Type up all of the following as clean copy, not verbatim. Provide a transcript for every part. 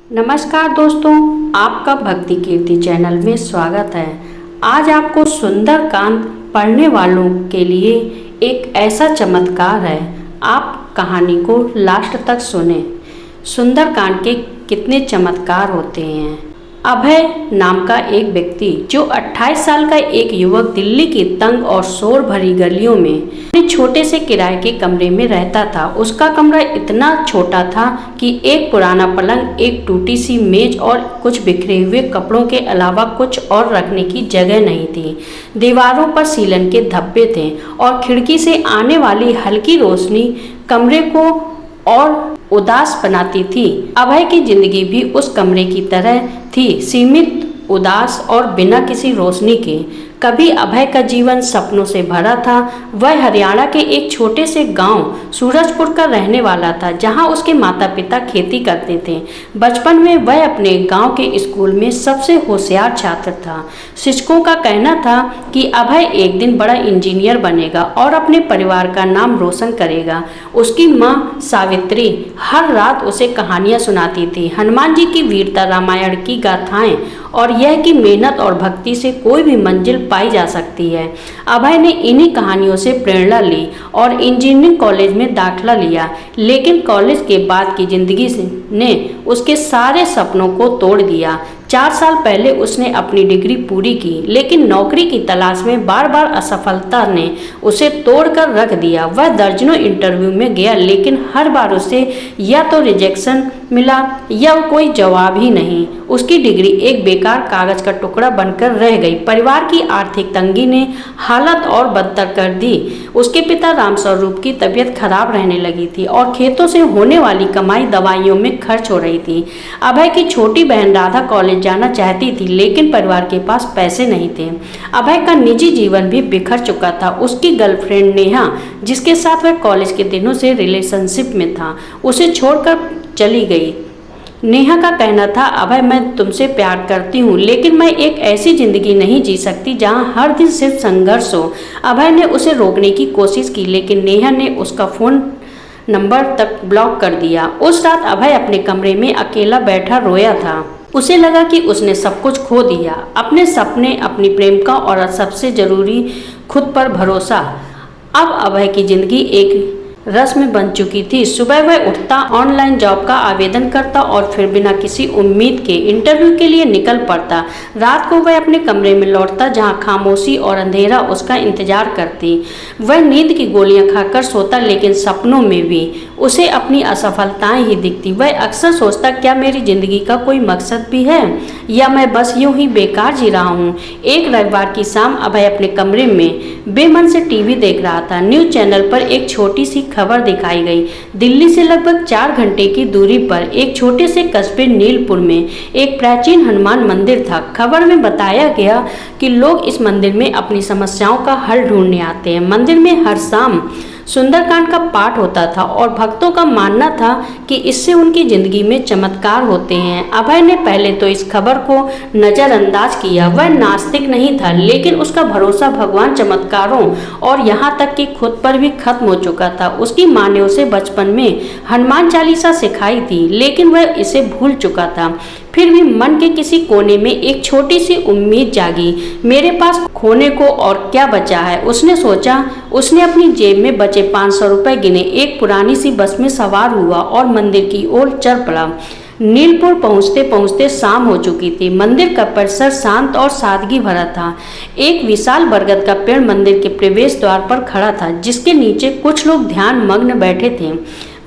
नमस्कार दोस्तों, आपका भक्ति कीर्ति चैनल में स्वागत है। आज आपको सुंदरकांड पढ़ने वालों के लिए एक ऐसा चमत्कार है। आप कहानी को लास्ट तक सुने। सुंदरकांड के कितने चमत्कार होते हैं। अभय नाम का एक व्यक्ति जो 28 साल का एक युवक दिल्ली की तंग और शोर भरी गलियों में अपने छोटे से किराए के कमरे में रहता था। उसका कमरा इतना छोटा था कि एक पुराना पलंग, एक टूटी सी मेज और कुछ बिखरे हुए कपड़ों के अलावा कुछ और रखने की जगह नहीं थी। दीवारों पर सीलन के धब्बे थे और खिड़की से आने वाली हल्की रोशनी कमरे को और उदास बनाती थी। अभय की जिंदगी भी उस कमरे की तरह थी, सीमित, उदास और बिना किसी रोशनी के। कभी अभय का जीवन सपनों से भरा था। वह हरियाणा के एक छोटे से गांव सूरजपुर का रहने वाला था, जहां उसके माता पिता खेती करते थे। बचपन में वह अपने गांव के स्कूल में सबसे होशियार छात्र था। शिक्षकों का कहना था कि अभय एक दिन बड़ा इंजीनियर बनेगा और अपने परिवार का नाम रोशन करेगा। उसकी माँ सावित्री हर रात उसे कहानियाँ सुनाती थी, हनुमान जी की वीरता, रामायण की गाथाएं और यह कि मेहनत और भक्ति से कोई भी मंजिल पाई जा सकती है। अभय ने इन्हीं कहानियों से प्रेरणा ली और इंजीनियरिंग कॉलेज में दाखिला लिया, लेकिन कॉलेज के बाद की जिंदगी ने उसके सारे सपनों को तोड़ दिया। 4 साल पहले उसने अपनी डिग्री पूरी की, लेकिन नौकरी की तलाश में बार बार असफलता ने उसे तोड़कर रख दिया। वह दर्जनों इंटरव्यू में गया, लेकिन हर बार उसे या तो रिजेक्शन मिला या कोई जवाब ही नहीं। उसकी डिग्री एक बेकार कागज का टुकड़ा बनकर रह गई। परिवार की आर्थिक तंगी ने हालत और बदतर कर दी। उसके पिता रामस्वरूप की तबीयत खराब रहने लगी थी और खेतों से होने वाली कमाई दवाइयों में खर्च हो रही थी। अभय की छोटी बहन राधा कॉलेज जाना चाहती थी, लेकिन परिवार के पास पैसे नहीं थे। अभय का निजी जीवन भी बिखर चुका था। उसकी गर्लफ्रेंड नेहा, जिसके साथ वह कॉलेज के दिनों से रिलेशनशिप में था, उसे छोड़कर चली गई। नेहा का कहना था, अभय, मैं तुमसे प्यार करती हूँ, लेकिन मैं एक ऐसी जिंदगी नहीं जी सकती जहाँ हर दिन सिर्फ संघर्ष हो। अभय ने उसे रोकने की कोशिश की, लेकिन नेहा ने उसका फोन नंबर तक ब्लॉक कर दिया। उस रात अभय अपने कमरे में अकेला बैठा रोया था। उसे लगा कि उसने सब कुछ खो दिया, अपने सपने, अपनी प्रेमिका और सबसे जरूरी खुद पर भरोसा। अब अभय की जिंदगी एक रस्म बन चुकी थी। सुबह वह उठता, ऑनलाइन जॉब का आवेदन करता और फिर बिना किसी उम्मीद के इंटरव्यू के लिए निकल पड़ता। रात को वह अपने कमरे में लौटता, जहां खामोशी और अंधेरा उसका इंतजार करती। वह नींद की गोलियां खाकर सोता, लेकिन सपनों में भी उसे अपनी असफलताएं ही दिखती। वह अक्सर सोचता, क्या मेरी जिंदगी का कोई मकसद भी है या मैं बस यूं ही बेकार जी रहा हूँ। एक रविवार की शाम अभय अपने कमरे में बेमन से टीवी देख रहा था। न्यूज चैनल पर एक छोटी सी खबर दिखाई गई। दिल्ली से लगभग 4 घंटे की दूरी पर एक छोटे से कस्बे नीलपुर में एक प्राचीन हनुमान मंदिर था। खबर में बताया गया कि लोग इस मंदिर में अपनी समस्याओं का हल ढूंढने आते हैं। मंदिर में हर शाम सुंदरकांड का पाठ होता था और भक्तों का मानना था कि इससे उनकी जिंदगी में चमत्कार होते हैं। अभय ने पहले तो इस खबर को नज़रअंदाज किया। वह नास्तिक नहीं था, लेकिन उसका भरोसा भगवान, चमत्कारों और यहाँ तक कि खुद पर भी खत्म हो चुका था। उसकी माँ ने उसे बचपन में हनुमान चालीसा सिखाई थी, लेकिन वह इसे भूल चुका था। फिर भी मन के किसी कोने में एक छोटी सी उम्मीद जागी। मेरे पास खोने को और क्या बचा है, उसने सोचा। उसने अपनी जेब में बचे 500 रुपए गिने, एक पुरानी सी बस में सवार हुआ और मंदिर की ओर चल पड़ा। नीलपुर पहुंचते पहुंचते शाम हो चुकी थी। मंदिर का परिसर शांत और सादगी भरा था। एक विशाल बरगद का पेड़ मंदिर के प्रवेश द्वार पर खड़ा था, जिसके नीचे कुछ लोग ध्यान मग्न बैठे थे।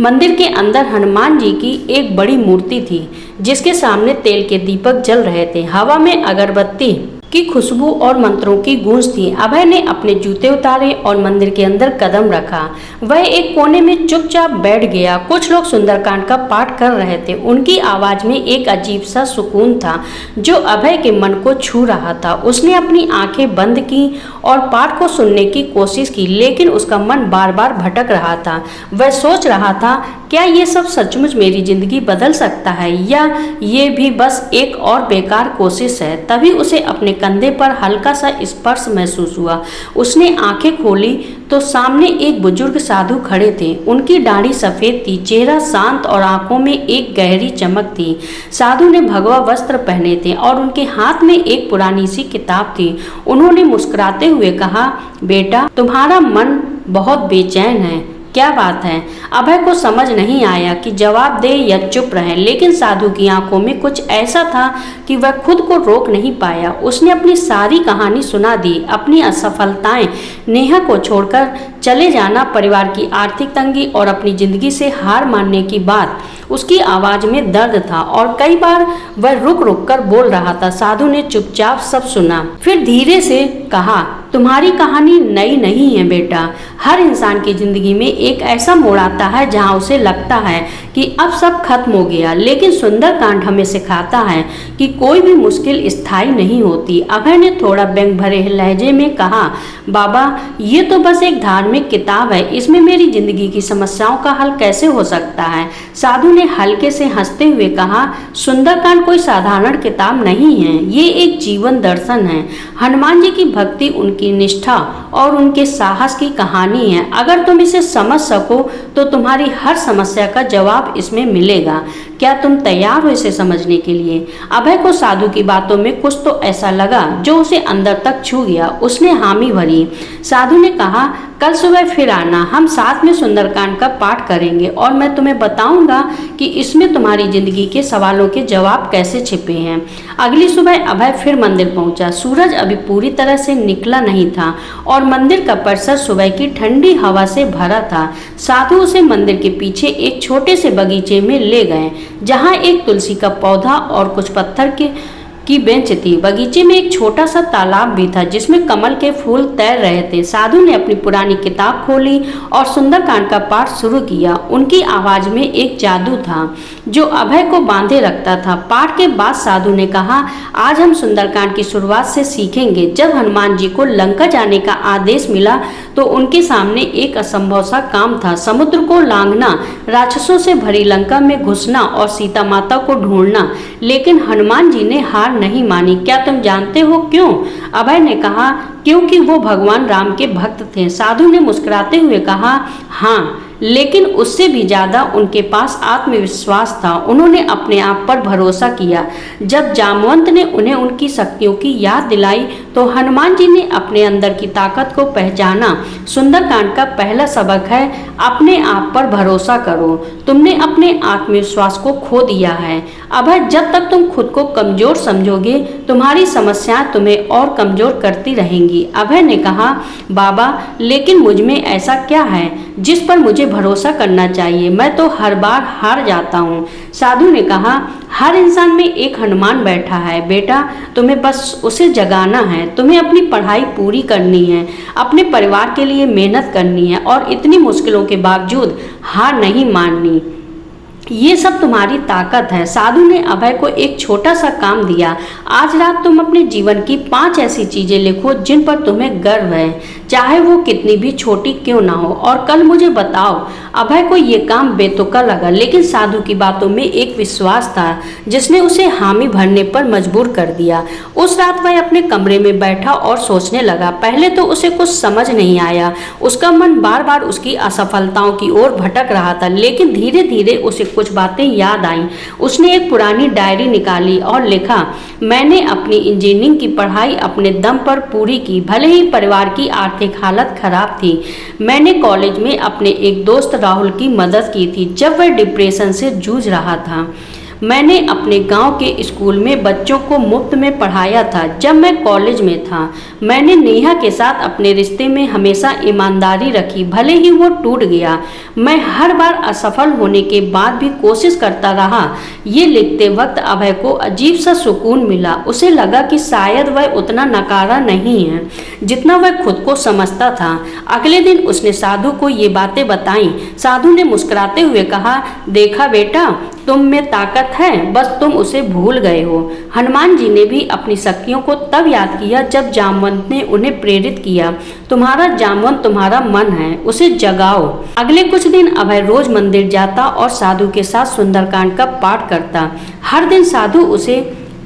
मंदिर के अंदर हनुमान जी की एक बड़ी मूर्ति थी, जिसके सामने तेल के दीपक जल रहे थे। हवा में अगरबत्ती की खुशबू और मंत्रों की गूंज थी। अभय ने अपने जूते उतारे और मंदिर के अंदर कदम रखा। वह एक कोने में चुपचाप बैठ गया। कुछ लोग सुंदरकांड का पाठ कर रहे थे। उनकी आवाज में एक अजीब सा सुकून था, जो अभय के मन को छू रहा था। उसने अपनी आंखें बंद की और पाठ को सुनने की कोशिश की, लेकिन उसका मन बार बार भटक रहा था। वह सोच रहा था, क्या ये सब सचमुच मेरी जिंदगी बदल सकता है या ये भी बस एक और बेकार कोशिश है? तभी उसे अपने कंधे पर हल्का सा स्पर्श महसूस हुआ। उसने आंखें खोली तो सामने एक बुजुर्ग साधु खड़े थे। उनकी दाढ़ी सफेद थी, चेहरा शांत और आंखों में एक गहरी चमक थी। साधु ने भगवा वस्त्र पहने थे और उनके हाथ में एक पुरानी सी किताब थी। उन्होंने मुस्कुराते हुए कहा, बेटा, तुम्हारा मन बहुत बेचैन है, क्या बात है? अभय को समझ नहीं आया कि जवाब दे या चुप रहे, लेकिन साधु की आंखों में कुछ ऐसा था कि वह खुद को रोक नहीं पाया। उसने अपनी सारी कहानी सुना दी, अपनी असफलताएं, नेहा को छोड़कर चले जाना, परिवार की आर्थिक तंगी और अपनी जिंदगी से हार मानने की बात। उसकी आवाज में दर्द था और कई बार वह रुक रुक कर बोल रहा था। साधु ने चुपचाप सब सुना, फिर धीरे से कहा, तुम्हारी कहानी नई नहीं है बेटा। हर इंसान की जिंदगी में एक ऐसा मोड़ आता है जहां उसे लगता है कि अब सब खत्म हो गया, लेकिन सुंदरकांड हमें सिखाता है कि कोई भी मुश्किल स्थायी नहीं होती। अभय ने थोड़ा व्यंग भरे लहजे में कहा, बाबा, ये तो बस एक धार्मिक किताब है, इसमें मेरी जिंदगी की समस्याओं का हल कैसे हो सकता है? साधु ने हल्के से हंसते हुए कहा, सुंदरकांड कोई साधारण किताब नहीं है, ये एक जीवन दर्शन है। हनुमान जी की भक्ति, उनकी निष्ठा और उनके साहस की कहानी है। अगर तुम इसे समझ सको तो तुम्हारी हर समस्या का जवाब इसमें मिलेगा। क्या तुम तैयार हो इसे समझने के लिए? अभय को साधु की बातों में कुछ तो ऐसा लगा जो उसे अंदर तक छू गया। उसने हामी भरी। साधु ने कहा, कल सुबह फिर आना, हम साथ में सुंदरकांड का पाठ करेंगे और मैं तुम्हें बताऊंगा कि इसमें तुम्हारी जिंदगी के सवालों के जवाब कैसे छिपे हैं। अगली सुबह अभय फिर मंदिर पहुंचा। सूरज अभी पूरी तरह से निकला नहीं था और मंदिर का परिसर सुबह की ठंडी हवा से भरा था। साधु उसे मंदिर के पीछे एक छोटे से बगीचे में ले गए, जहां एक तुलसी का पौधा और कुछ पत्थर की बेंच थी। बगीचे में एक छोटा सा तालाब भी था जिसमें कमल के फूल तैर रहे थे। साधु ने अपनी पुरानी किताब खोली और सुंदरकांड का पाठ शुरू किया। उनकी आवाज में एक जादू था जो अभय को बांधे रखता था। पाठ के बाद साधु ने कहा, आज हम सुंदरकांड की शुरुआत से सीखेंगे। जब हनुमान जी को लंका जाने का आदेश मिला तो उनके सामने एक असंभव सा काम था, समुद्र को लांघना, राक्षसों से भरी लंका में घुसना और सीता माता को ढूंढना। लेकिन हनुमान जी ने हार नहीं मानी। क्या तुम जानते हो क्यों? अभय ने कहा, क्योंकि वो भगवान राम के भक्त थे। साधु ने मुस्कुराते हुए कहा, हाँ, लेकिन उससे भी ज्यादा उनके पास आत्मविश्वास था। उन्होंने अपने आप पर भरोसा किया। जब जामवंत ने उन्हें उनकी शक्तियों की याद दिलाई तो हनुमान जी ने अपने अंदर की ताकत को पहचाना। सुंदरकांड का पहला सबक है, अपने आप पर भरोसा करो। तुमने अपने आत्मविश्वास को खो दिया है। अभय, जब तक तुम खुद को कमजोर समझोगे, तुम्हारी समस्याएं तुम्हें और कमजोर करती रहेंगी। अभय ने कहा, बाबा, लेकिन मुझ में ऐसा क्या है जिस पर मुझे भरोसा करना चाहिए? मैं तो हर बार हार जाता हूँ। साधु ने कहा, हर इंसान में एक हनुमान बैठा है बेटा, तुम्हें बस उसे जगाना है। तुम्हें अपनी पढ़ाई पूरी करनी है, अपने परिवार के लिए मेहनत करनी है और इतनी मुश्किलों के बावजूद हार नहीं माननी। ये सब तुम्हारी ताकत है। साधु ने अभय को एक छोटा सा काम दिया। आज रात तुम अपने जीवन की 5 ऐसी चीजें लिखो जिन पर तुम्हें गर्व है, चाहे वो कितनी भी छोटी क्यों ना हो, और कल मुझे बताओ। अभय को ये काम बेतुका लगा, लेकिन साधु की बातों में एक विश्वास था जिसने उसे हामी भरने पर मजबूर कर दिया। उस रात वह अपने कमरे में बैठा और सोचने लगा। पहले तो उसे कुछ समझ नहीं आया। उसका मन बार बार उसकी असफलताओं की ओर भटक रहा था, लेकिन धीरे धीरे उसे कुछ बातें याद आईं। उसने एक पुरानी डायरी निकाली और लिखा, मैंने अपनी इंजीनियरिंग की पढ़ाई अपने दम पर पूरी की, भले ही परिवार की आर्थिक हालत खराब थी। मैंने कॉलेज में अपने एक दोस्त राहुल की मदद की थी जब वह डिप्रेशन से जूझ रहा था। मैंने अपने गांव के स्कूल में बच्चों को मुफ्त में पढ़ाया था जब मैं कॉलेज में था। मैंने नेहा के साथ अपने रिश्ते में हमेशा ईमानदारी रखी, भले ही वो टूट गया। मैं हर बार असफल होने के बाद भी कोशिश करता रहा। ये लिखते वक्त अभय को अजीब सा सुकून मिला। उसे लगा कि शायद वह उतना नकारा नहीं है जितना वह खुद को समझता था। अगले दिन उसने साधु को ये बातें बताईं। साधु ने मुस्कुराते हुए कहा, देखा बेटा, तुम में ताकत ताकत है, बस तुम उसे भूल गए हो। हनुमान जी ने भी अपनी शक्तियों को तब याद किया जब जामवंत ने उन्हें प्रेरित किया, तुम्हारा जामवंत तुम्हारा मन है, उसे जगाओ। अगले कुछ दिन अभय रोज मंदिर जाता और साधु के साथ सुंदरकांड का पाठ करता। हर दिन साधु उसे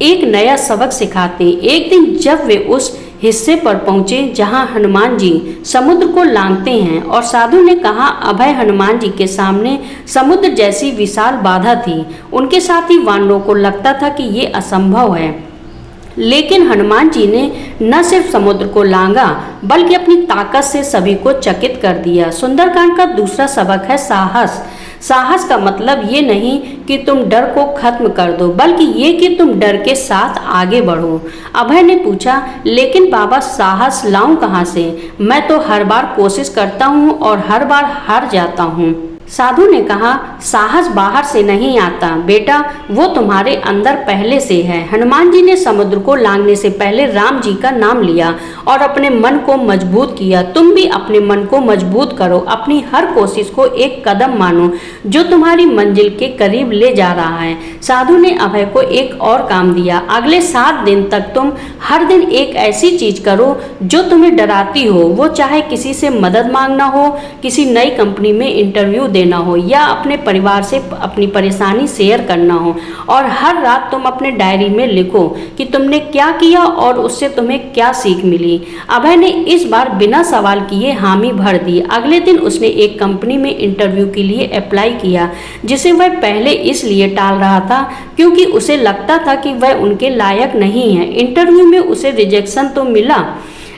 एक नया सबक सिखाते। एक दिन जब वे उस हिस्से पर पहुंचे जहां हनुमान जी समुद्र को लांघते हैं और साधु ने कहा, अभय हनुमान जी के सामने समुद्र जैसी विशाल बाधा थी। उनके साथी वानरों को लगता था कि ये असंभव है, लेकिन हनुमान जी ने न सिर्फ समुद्र को लांघा बल्कि अपनी ताकत से सभी को चकित कर दिया। सुंदरकांड का दूसरा सबक है साहस। साहस का मतलब ये नहीं कि तुम डर को खत्म कर दो, बल्कि ये कि तुम डर के साथ आगे बढ़ो। अभय ने पूछा, लेकिन बाबा साहस लाऊं कहाँ से? मैं तो हर बार कोशिश करता हूँ और हर बार हार जाता हूँ। साधु ने कहा, साहस बाहर से नहीं आता बेटा, वो तुम्हारे अंदर पहले से है। हनुमान जी ने समुद्र को लांघने से पहले राम जी का नाम लिया और अपने मन को मजबूत किया। तुम भी अपने मन को मजबूत करो, अपनी हर कोशिश को एक कदम मानो जो तुम्हारी मंजिल के करीब ले जा रहा है। साधु ने अभय को एक और काम दिया, अगले 7 दिन तक तुम हर दिन एक ऐसी चीज करो जो तुम्हें डराती हो, वो चाहे किसी से मदद मांगना हो, किसी नई कंपनी में इंटरव्यू देना हो या अपने परिवार से अपनी परेशानी शेयर करना हो। और हर रात तुम अपने डायरी में लिखो कि तुमने क्या किया और उससे तुम्हें क्या सीख मिली। अभय ने इस बार बिना सवाल किए हामी भर दी। अगले दिन उसने एक कंपनी में इंटरव्यू के लिए अप्लाई किया, जिसे वह पहले इसलिए टाल रहा था क्योंकि उसे लगता था कि वह उनके लायक नहीं है। इंटरव्यू में उसे रिजेक्शन तो मिला,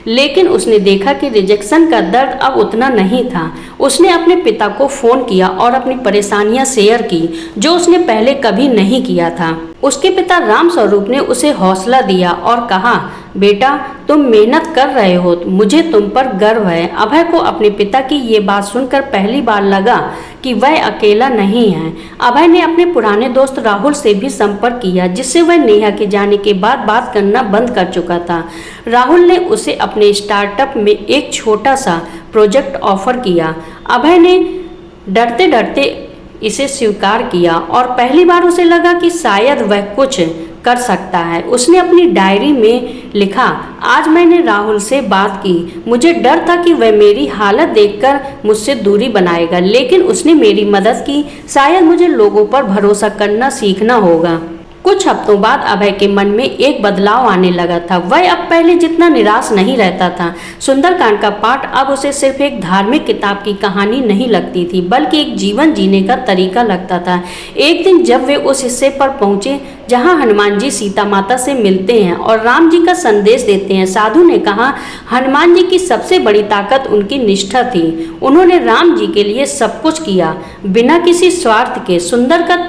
लेकिन उसने देखा कि रिजेक्शन का दर्द अब उतना नहीं था। उसने अपने पिता को फोन किया और अपनी परेशानियां शेयर की, जो उसने पहले कभी नहीं किया था। उसके पिता राम स्वरूप ने उसे हौसला दिया और कहा, बेटा तुम मेहनत कर रहे हो, मुझे तुम पर गर्व है। अभय को अपने पिता की ये बात सुनकर पहली बार लगा कि वह अकेला नहीं है। अभय ने अपने पुराने दोस्त राहुल से भी संपर्क किया, जिससे वह नेहा के जाने के बाद बात करना बंद कर चुका था। राहुल ने उसे अपने स्टार्टअप में एक छोटा सा प्रोजेक्ट ऑफर किया। अभय ने डरते डरते इसे स्वीकार किया और पहली बार उसे लगा कि शायद वह कुछ कर सकता है। उसने अपनी डायरी में लिखा, आज मैंने राहुल से बात की। मुझे डर था कि वह मेरी हालत देखकर मुझसे दूरी बनाएगा, लेकिन उसने मेरी मदद की। शायद मुझे लोगों पर भरोसा करना सीखना होगा। कुछ हफ्तों बाद अभय के मन में एक बदलाव आने लगा था। वह अब पहले जितना निराश नहीं रहता था। सुंदरकांड का पाठ अब उसे सिर्फ एक धार्मिक किताब की कहानी नहीं लगती थी, बल्कि एक जीवन जीने का तरीका लगता था। एक दिन जब वे उस हिस्से पर पहुंचे जहां हनुमान जी सीता माता से मिलते हैं और राम जी का संदेश देते हैं, साधु ने कहा, हनुमान जी की सबसे बड़ी ताकत उनकी निष्ठा थी। उन्होंने राम जी के लिए सब कुछ किया बिना किसी स्वार्थ के। सुंदरकांड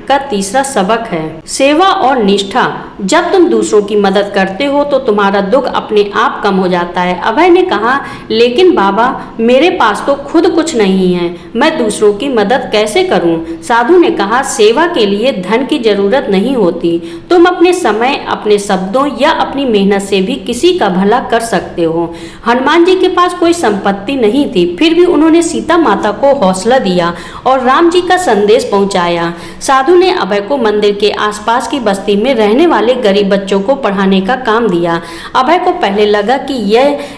का तीसरा सबक है सेवा और निष्ठा। जब तुम दूसरों की मदद करते हो तो तुम्हारा दुख अपने आप कम हो जाता है। अभय ने कहा, लेकिन बाबा मेरे पास तो खुद कुछ नहीं है, मैं दूसरों की मदद कैसे करूं? साधु ने कहा, सेवा के लिए धन की जरूरत नहीं होती। तुम अपने समय, अपने शब्दों या अपनी मेहनत से भी किसी का भला कर सकते हो। हनुमान जी के पास कोई संपत्ति नहीं थी, फिर भी उन्होंने सीता माता को हौसला दिया और राम जी का संदेश पहुंचाया। साधु ने अभय को मंदिर के आसपास की बस्ती में रहने वाले गरीब बच्चों को पढ़ाने का काम दिया। अभय को पहले लगा कि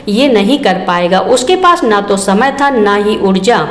ये नहीं कर पाएगा, उसके पास ना तो समय था ना ही ऊर्जा,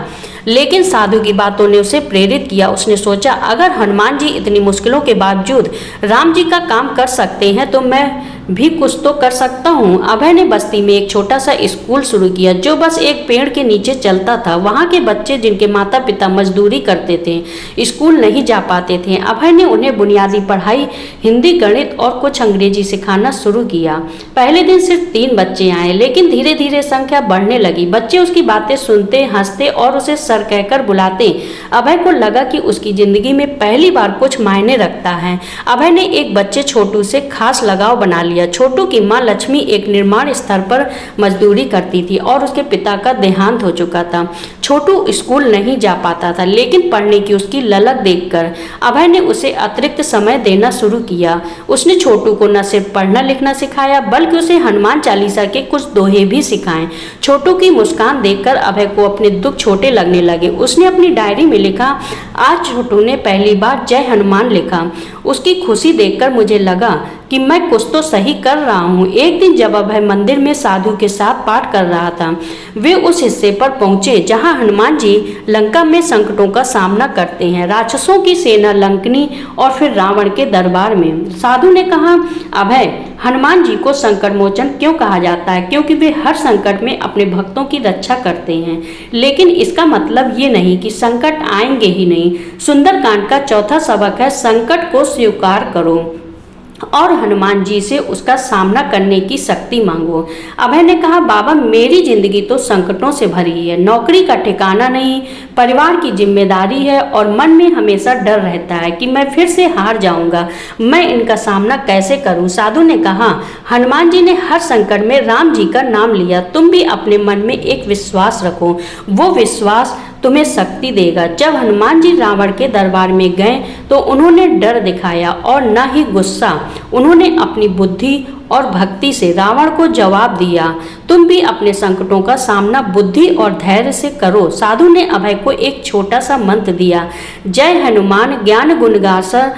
लेकिन साधु की बातों ने उसे प्रेरित किया। उसने सोचा, अगर हनुमान जी इतनी मुश्किलों के बावजूद राम जी का काम कर सकते हैं तो मैं भी कुछ तो कर सकता हूँ। अभय ने बस्ती में एक छोटा सा स्कूल शुरू किया जो बस एक पेड़ के नीचे चलता था। वहाँ के बच्चे जिनके माता पिता मजदूरी करते थे, स्कूल नहीं जा पाते थे, अभय ने उन्हें बुनियादी पढ़ाई, हिंदी, गणित और कुछ अंग्रेजी सिखाना शुरू किया। पहले दिन सिर्फ 3 बच्चे आए, लेकिन धीरे धीरे संख्या बढ़ने लगी। बच्चे उसकी बातें सुनते, हंसते और उसे सर कहकर बुलाते। अभय को लगा कि उसकी जिंदगी में पहली बार कुछ मायने रखता है। अभय ने एक बच्चे छोटू से खास लगाव बना लिया। छोटू की मां लक्ष्मी एक निर्माण स्थल पर मजदूरी करती थी और उसके पिता का देहांत हो चुका था। छोटू स्कूल नहीं जा पाता था, लेकिन पढ़ने की उसकी ललक देखकर अभय ने उसे अतिरिक्त समय देना शुरू किया। उसने छोटू को न सिर्फ पढ़ना लिखना सिखाया, बल्कि उसे हनुमान चालीसा के कुछ दोहे भी सिखाए। छोटू की मुस्कान देखकर अभय को अपने दुख छोटे लगने लगे। उसने अपनी डायरी में लिखा, आज छोटू ने पहली बार जय हनुमान लिखा। उसकी खुशी देखकर मुझे लगा कि मैं कुछ तो सही कर रहा हूँ। एक दिन जब अभय मंदिर में साधु के साथ पाठ कर रहा था, वे उस हिस्से पर पहुंचे जहां हनुमान जी लंका में संकटों का सामना करते हैं, राक्षसों की सेना, लंकनी और फिर रावण के दरबार में। साधु ने कहा, अभय, हनुमान जी को संकट मोचन क्यों कहा जाता है? क्योंकि वे हर संकट में अपने भक्तों की रक्षा करते हैं। लेकिन इसका मतलब ये नहीं कि संकट आएंगे ही नहीं। सुंदरकांड का चौथा सबक है, संकट को स्वीकार करो और हनुमान जी से उसका सामना करने की शक्ति मांगो। अभय ने कहा, बाबा, मेरी जिंदगी तो संकटों से भरी है। नौकरी का ठिकाना नहीं, परिवार की जिम्मेदारी है और मन में हमेशा डर रहता है कि मैं फिर से हार जाऊंगा। मैं इनका सामना कैसे करूं? साधु ने कहा, हनुमान जी ने हर संकट में राम जी का नाम लिया। तुम भी अपने मन में एक विश्वास रखो, वो विश्वास तुम्हें शक्ति देगा। जब हनुमान जी रावण के दरबार में गए तो उन्होंने डर दिखाया और न ही गुस्सा। उन्होंने अपनी बुद्धि और भक्ति से रावण को जवाब दिया। तुम भी अपने संकटों का सामना बुद्धि और धैर्य से करो। साधु ने अभय को एक छोटा सा मंत्र दिया, जय हनुमान ज्ञान गुणगासर,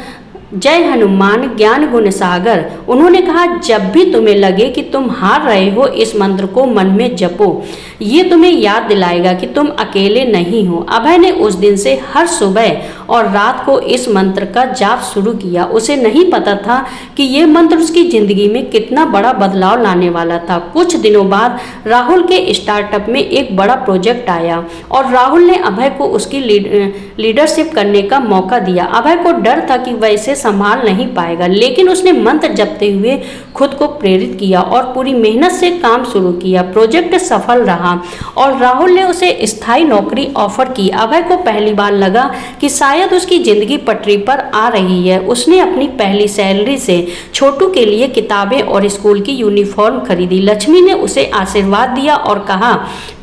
जय हनुमान ज्ञान गुण सागर। उन्होंने कहा, जब भी तुम्हें लगे कि तुम हार रहे हो, इस मंत्र को मन में जपो। ये तुम्हें याद दिलाएगा कि तुम अकेले नहीं हो। अभय ने उस दिन से हर सुबह और रात को इस मंत्र का जाप शुरू किया। उसे नहीं पता था कि ये मंत्र उसकी जिंदगी में कितना बड़ा बदलाव लाने वाला था। कुछ दिनों बाद राहुल के स्टार्टअप में एक बड़ा प्रोजेक्ट आया और राहुल ने अभय को उसकी लीडरशिप करने का मौका दिया। अभय को डर था कि वह इसे संभाल नहीं पाएगा, लेकिन उसने मंत्र जपते हुए खुद को प्रेरित किया और पूरी मेहनत से काम शुरू किया। प्रोजेक्ट सफल रहा और राहुल ने उसे स्थायी नौकरी ऑफर की। अभय को पहली बार लगा कि शायद उसकी जिंदगी पटरी पर आ रही है। उसने अपनी पहली सैलरी से छोटू के लिए किताबें और स्कूल की यूनिफॉर्म खरीदी। लक्ष्मी ने उसे आशीर्वाद दिया और कहा,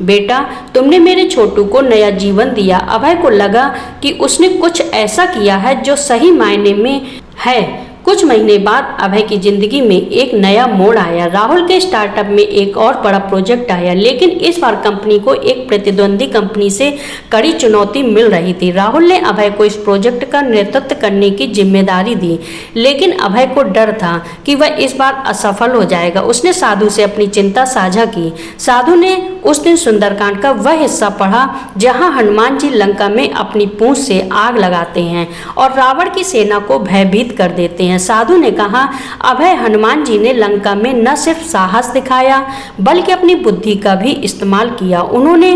बेटा, तुमने मेरे छोटू को नया जीवन दिया। अभय को लगा कि उसने कुछ ऐसा किया है जो सही मायने में है। कुछ महीने बाद अभय की जिंदगी में एक नया मोड़ आया। राहुल के स्टार्टअप में एक और बड़ा प्रोजेक्ट आया, लेकिन इस बार कंपनी को एक प्रतिद्वंदी कंपनी से कड़ी चुनौती मिल रही थी। राहुल ने अभय को इस प्रोजेक्ट का नेतृत्व करने की जिम्मेदारी दी, लेकिन अभय को डर था कि वह इस बार असफल हो जाएगा। उसने साधु से अपनी चिंता साझा की। साधु ने उस दिन सुंदरकांड का वह हिस्सा पढ़ा जहां हनुमान जी लंका में अपनी पूंछ से आग लगाते हैं और रावण की सेना को भयभीत कर देते हैं। साधु ने कहा, अभय, हनुमान जी ने लंका में न सिर्फ साहस दिखाया बल्कि अपनी बुद्धि का भी इस्तेमाल किया। उन्होंने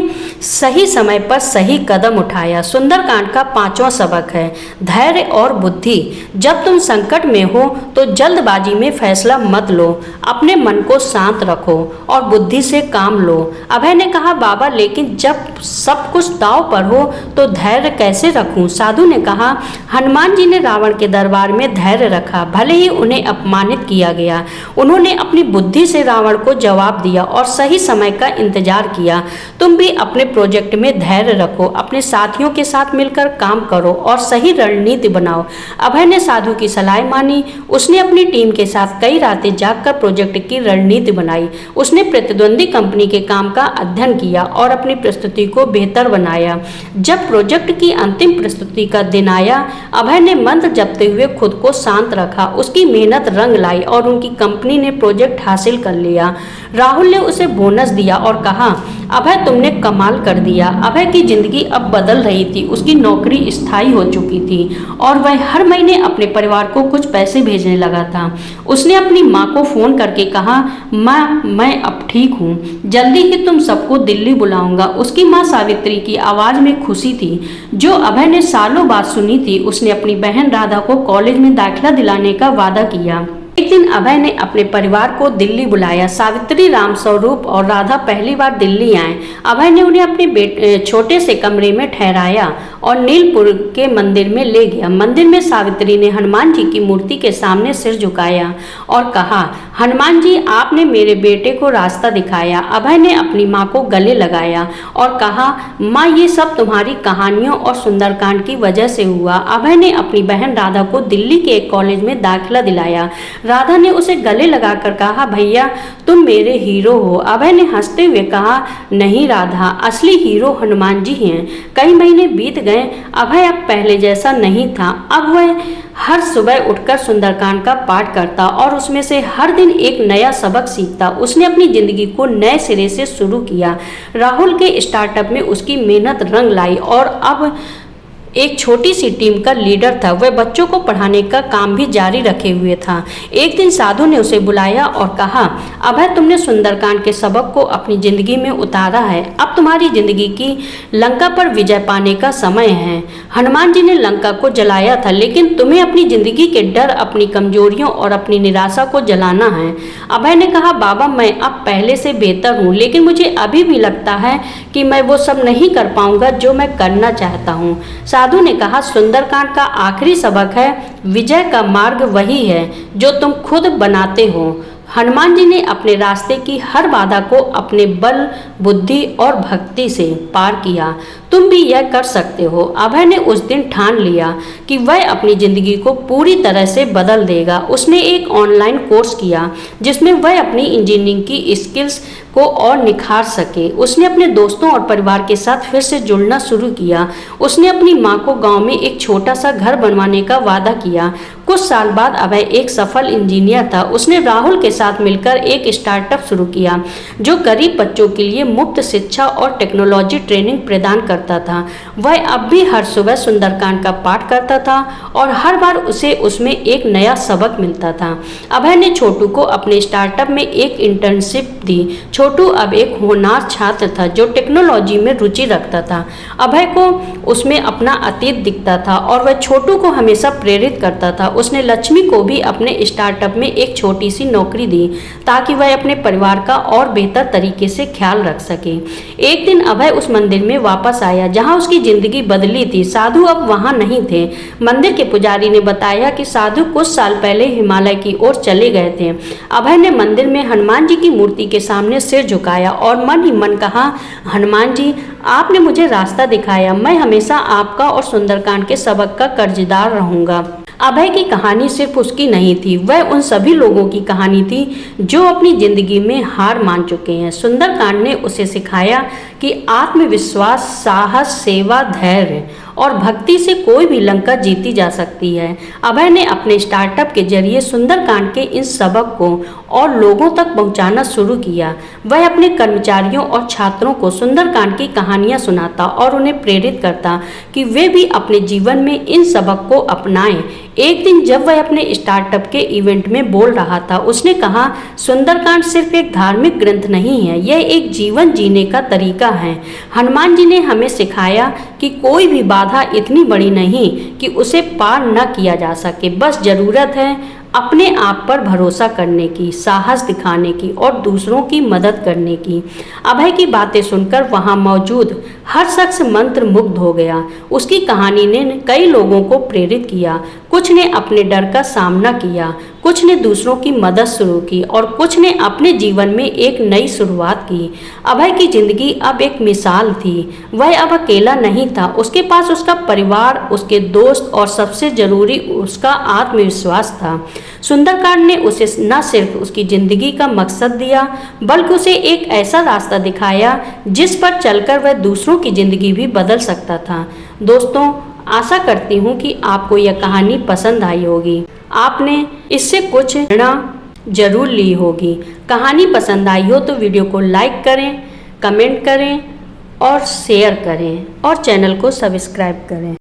सही समय पर सही कदम उठाया। सुंदरकांड का पांचवा सबक है, धैर्य और बुद्धि। जब तुम संकट में हो तो जल्दबाजी में फैसला मत लो, अपने मन को शांत रखो और बुद्धि से काम लो। अभय ने कहा, बाबा, लेकिन जब सब कुछ दांव पर हो तो धैर्य कैसे रखूं? साधु ने कहा, हनुमान जी ने रावण के दरबार में धैर्य रखा, भले ही उन्हें अपमानित किया गया। उन्होंने अपनी बुद्धि से रावण को जवाब दिया और सही समय का इंतजार किया। तुम भी अपने प्रोजेक्ट में धैर्य रखो, अपने साथियों के साथ मिलकर काम करो और सही रणनीति बनाओ। अभय ने साधु की सलाह मानी। उसने अपनी टीम के साथ कई रातें जागकर प्रोजेक्ट की रणनीति बनाई। उसने प्रतिद्वंदी कंपनी के काम का अध्ययन किया और अपनी प्रस्तुति को बेहतर बनाया। जब प्रोजेक्ट की अंतिम प्रस्तुति का दिन आया, अभय ने मंत्र जपते हुए खुद को शांत रखा। उसकी मेहनत रंग लाई और उनकी कंपनी ने प्रोजेक्ट हासिल कर लिया। राहुल ने उसे बोनस दिया और कहा, अभय, तुमने कमाल कर दिया। अभय की जिंदगी अब बदल रही थी। उसकी नौकरी स्थायी हो चुकी थी और वह हर महीने अपने परिवार को कुछ पैसे भेजने लगा था। उसने अपनी माँ को फोन करके कहा, माँ, मैं अब ठीक हूँ, जल्दी ही तुम सबको दिल्ली बुलाऊंगा। उसकी माँ सावित्री की आवाज में खुशी थी जो अभय ने सालों बाद सुनी थी। उसने अपनी बहन राधा को कॉलेज में दाखिला दिलाने का वादा किया। एक दिन अभय ने अपने परिवार को दिल्ली बुलाया। सावित्री, रामस्वरूप और राधा पहली बार दिल्ली आए। अभय ने उन्हें अपने छोटे से कमरे में ठहराया और नीलपुर के मंदिर में ले गया। मंदिर में सावित्री ने हनुमान जी की मूर्ति के सामने सिर झुकाया और कहा, हनुमान जी, आपने मेरे बेटे को रास्ता दिखाया। अभय ने अपनी माँ को गले लगाया और कहा, माँ, ये सब तुम्हारी कहानियों और सुंदरकांड की वजह से हुआ। अभय ने अपनी बहन राधा को दिल्ली के एक कॉलेज में दाखिला दिलाया। राधा ने उसे गले लगाकर कहा, भैया तुम मेरे हीरो हो। अभय ने हंसते हुए कहा, नहीं राधा, असली हीरो हनुमान जी हैं। कई महीने बीत गए, अभय अब पहले जैसा नहीं था। अब वह हर सुबह उठकर सुंदरकांड का पाठ करता और उसमें से हर दिन एक नया सबक सीखता। उसने अपनी जिंदगी को नए सिरे से शुरू किया। राहुल के स्टार्टअप में उसकी मेहनत रंग लाई और अब एक छोटी सी टीम का लीडर था। वह बच्चों को पढ़ाने का काम भी जारी रखे हुए था। एक दिन साधु ने उसे बुलाया और कहा, अभय तुमने सुंदरकांड के सबक को अपनी जिंदगी में उतारा है। अब तुम्हारी जिंदगी की लंका पर विजय पाने का समय है। हनुमान जी ने लंका को जलाया था, लेकिन तुम्हें अपनी जिंदगी के डर, अपनी कमजोरियों और अपनी निराशा को जलाना है। अभय ने कहा, बाबा मैं अब पहले से बेहतर हूँ, लेकिन मुझे अभी भी लगता है कि मैं वो सब नहीं कर पाऊंगा जो मैं करना चाहता हूँ। साधु ने कहा, सुंदरकांड का आखिरी सबक है, विजय का मार्ग वही है जो तुम खुद बनाते हो। हनुमान जी ने अपने रास्ते की हर बाधा को अपने बल, बुद्धि और भक्ति से पार किया। तुम भी यह कर सकते हो। अभय ने उस दिन ठान लिया कि वह अपनी जिंदगी को पूरी तरह से बदल देगा। उसने एक ऑनलाइन कोर्स किया जिसमें वह अपनी इंजीनियरिंग की स्किल्स को और निखार सके। उसने अपने दोस्तों और परिवार के साथ फिर से जुड़ना शुरू किया। उसने अपनी माँ को गांव में एक छोटा सा घर बनवाने का वादा किया। कुछ साल बाद अभय एक सफल इंजीनियर था। उसने राहुल के साथ मिलकर एक स्टार्टअप शुरू किया जो गरीब बच्चों के लिए मुफ्त शिक्षा और टेक्नोलॉजी ट्रेनिंग प्रदान करता था। वह अब भी हर सुबह सुंदरकांड का पाठ करता था और हर बार उसे उसमें एक नया सबक मिलता था। अभय ने छोटू को अपने स्टार्टअप में एक इंटर्नशिप दी। छोटू अब एक होनहार छात्र था जो टेक्नोलॉजी में रुचि रखता था। अभय को उसमें अपना अतीत दिखता था और वह छोटू को हमेशा प्रेरित करता था। उसने लक्ष्मी को भी अपने स्टार्टअप में एक छोटी सी नौकरी दी ताकि वह अपने परिवार का और बेहतर तरीके से ख्याल रख सके। एक दिन अभय उस मंदिर में वापस आया जहां उसकी जिंदगी बदली थी। साधु अब वहां नहीं थे। मंदिर के पुजारी ने बताया कि साधु कुछ साल पहले हिमालय की ओर चले गए थे। अभय ने मंदिर में हनुमान जी की मूर्ति के सामने सिर झुकाया और मन ही मन कहा, हनुमान जी आपने मुझे रास्ता दिखाया। मैं हमेशा आपका और सुंदरकांड के सबक का कर्जदार रहूंगा। अभय की कहानी सिर्फ उसकी नहीं थी, वह उन सभी लोगों की कहानी थी जो अपनी जिंदगी में हार मान चुके हैं। सुंदरकांड ने उसे सिखाया कि आत्मविश्वास, साहस, सेवा, धैर्य और भक्ति से कोई भी लंका जीती जा सकती है। अभय ने अपने स्टार्टअप के जरिए सुंदरकांड के इन सबक को और लोगों तक पहुंचाना शुरू किया। वह अपने कर्मचारियों और छात्रों को सुंदरकांड की कहानियां सुनाता और उन्हें प्रेरित करता कि वे भी अपने जीवन में इन सबक को अपनाएं। एक दिन जब वह अपने स्टार्टअप के इवेंट में बोल रहा था, उसने कहा, सुंदरकांड सिर्फ एक धार्मिक ग्रंथ नहीं है, यह एक जीवन जीने का तरीका है। हनुमान जी ने हमें सिखाया कि कोई भी बाधा इतनी बड़ी नहीं कि उसे पार न किया जा सके। बस जरूरत है अपने आप पर भरोसा करने की, साहस दिखाने की और दूसरों की मदद करने की। अभय की बातें सुनकर वहां मौजूद हर शख्स मंत्र मुग्ध हो गया। उसकी कहानी ने कई लोगों को प्रेरित किया। कुछ ने अपने डर का सामना किया, कुछ ने दूसरों की मदद शुरू की और कुछ ने अपने जीवन में एक नई शुरुआत की। अभय की जिंदगी अब एक मिसाल थी। वह अब अकेला नहीं था। उसके पास उसका परिवार, उसके दोस्त और सबसे जरूरी उसका आत्मविश्वास था। सुंदरकांड ने उसे न सिर्फ उसकी जिंदगी का मकसद दिया, बल्कि उसे एक ऐसा रास्ता दिखाया जिस पर चलकर वह दूसरों की जिंदगी भी बदल सकता था। दोस्तों, आशा करती हूँ कि आपको यह कहानी पसंद आई होगी। आपने इससे कुछ प्रेरणा जरूर ली होगी। कहानी पसंद आई हो तो वीडियो को लाइक करें, कमेंट करें और शेयर करें और चैनल को सब्सक्राइब करें।